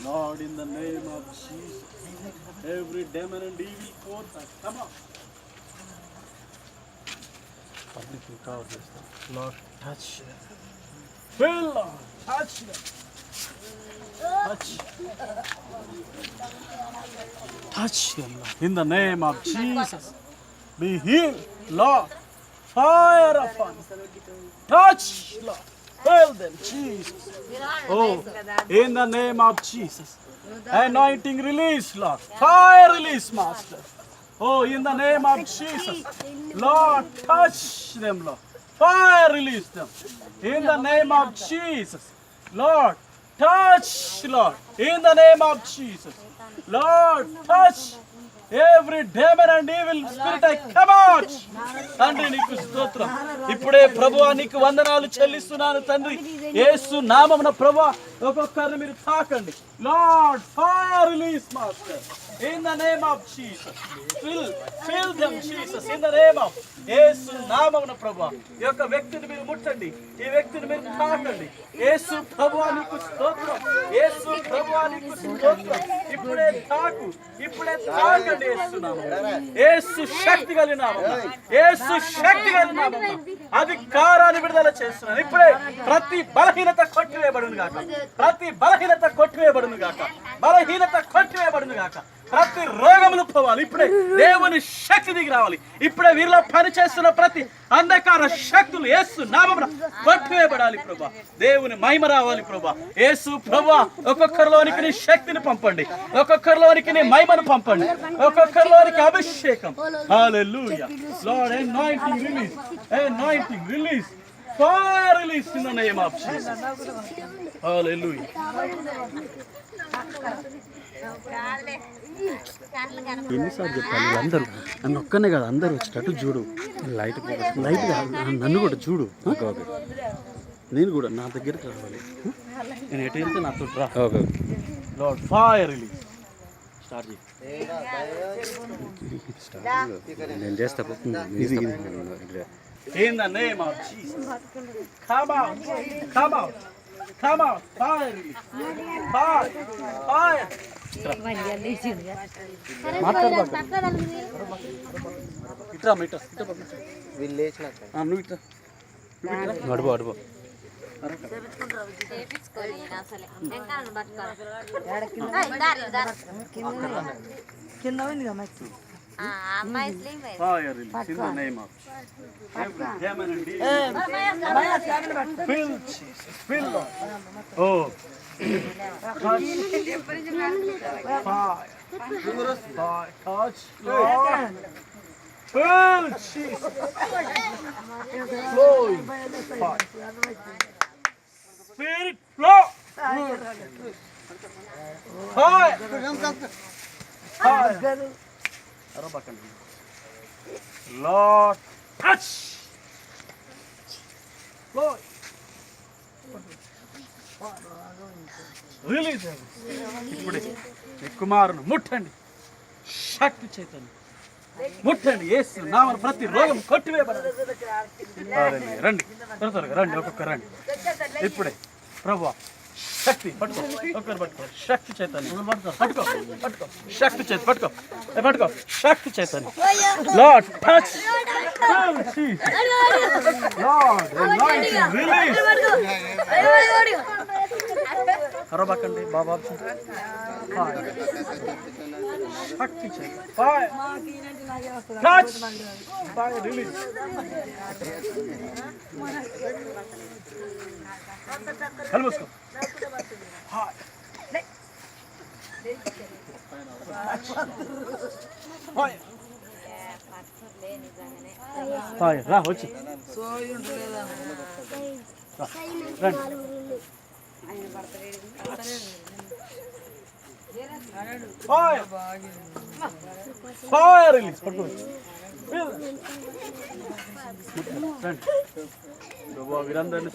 Lord, in the name of Jesus, every demon and evil force, come on. Lord, touch them. Fill, Lord, touch them. Touch them, Lord. In the name of Jesus, be healed, Lord. Fire upon them. Touch, Lord. Fill them, Jesus. Oh, in the name of Jesus. Anointing release, Lord. Fire release, Master. Oh, in the name of Jesus. Lord, touch them, Lord. Fire release them. In the name of Jesus. Lord, touch, Lord. In the name of Jesus. Lord, touch. Every demon and evil spirit, I come out. తండ్రి నీకు స్తోత్రం. ఇప్పుడే ప్రభువా నీకు వందనాలు చెల్లిస్తున్నాను తండ్రి. యేసు నామమున ప్రభువా ఒక్కొక్కరిని మీరు తాకండి. Lord fire release master in the name of Jesus. Fill them, Jesus, in the name of యేసు నామమున ప్రభువా ఈ యొక్క వ్యక్తిని మీరు ముట్టండి. ఈ వ్యక్తిని మీరు తాకండి. యేసు ప్రభువా నీకు స్తోత్రం. యేసు ప్రభువా నీకు స్తోత్రం. ఇప్పుడే తాకు. ఇప్పుడే తాకండి యేసు నామమున. యేసు శక్తి కలిగిన నామమున. యేసు శక్తి కలిగిన నామమున అధికారాన్ని విడుదల చేస్తున్నాను. ఇప్పుడే ప్రతి బలహీనత కొట్టివేయబడును గాక. ప్రతి బలహీనత కొట్టివేయబడును గాక. బలహీనత కొట్టివేయబడును గాక. ప్రతి రోగములు పోవాలి. ఇప్పుడే దేవుని శక్తి దిగి రావాలి. ఇప్పుడే వీరిలో పనిచేస్తున్న ప్రతి అంధకార శక్తులు యేసు నామమున కొట్టివేయబడాలి ప్రభువా. దేవుని మహిమ రావాలి ప్రభువా. యేసు ప్రభువా ఒక్కొక్కరిలోనికి నీ శక్తిని పంపండి. ఒక్కొక్కరిలోనికి నీ మహిమను పంపండి. ఒక్కొక్కరిలోనికి అభిషేకం. Hallelujah. Lord anointing release. Anointing release. Fire release in the name of Jesus. Hallelujah. ఎన్నిసార్లు చెప్పాలి అందరూ నన్ను ఒక్కనే కాదు అందరూ వచ్చేటట్టు చూడు. లైట్ నన్ను కూడా చూడు. నేను కూడా నా దగ్గరికి రావాలి. నేను ఎటు వెళ్తే నాతో రా. Lord, fire release. Start చేయి. నేను చేస్తా. In the name of Jesus. Come out. Come out. Come out. Fire release. Fire. Fire. ఇట్రా వీళ్ళు లేచినాక అడుగు అడుగు కింద fire release in the name of every demon and evil. Fill Jesus. Fill Lord. Oh. Touch. Fire. Fire. Touch Lord. Fill Jesus. Flowing fire. Spirit flow. Fire. Fire. Lord, touch. Lord, release him. ఇప్పుడే మీ కుమారుని ముట్టండి. శక్తి చేతండి. ముట్టండి. యేసు నామమున ప్రతి రోగం కొట్టివేయబడాలి. రండి త్వరగా రండి. ఒక్కొక్క రండి. ఇప్పుడే ప్రభువా శక్తి పట్టుకో. ఒక్కరు పట్టుకో. శక్తి చేతాన్ని పట్టుకో. పట్టుకో. శక్తి చేతి పట్టుకో. పట్టుకో. శక్తి చేతాన్ని. Lord touch. Lord anointing release. కరబకండి బాబా. శక్తి చేతి. ఫైర్. టచ్. Fire release. కళ్ళు మూసుకో. రా వచ్చి రండి. Fire release. పట్టుకోండి. రండి. వీరందరినీ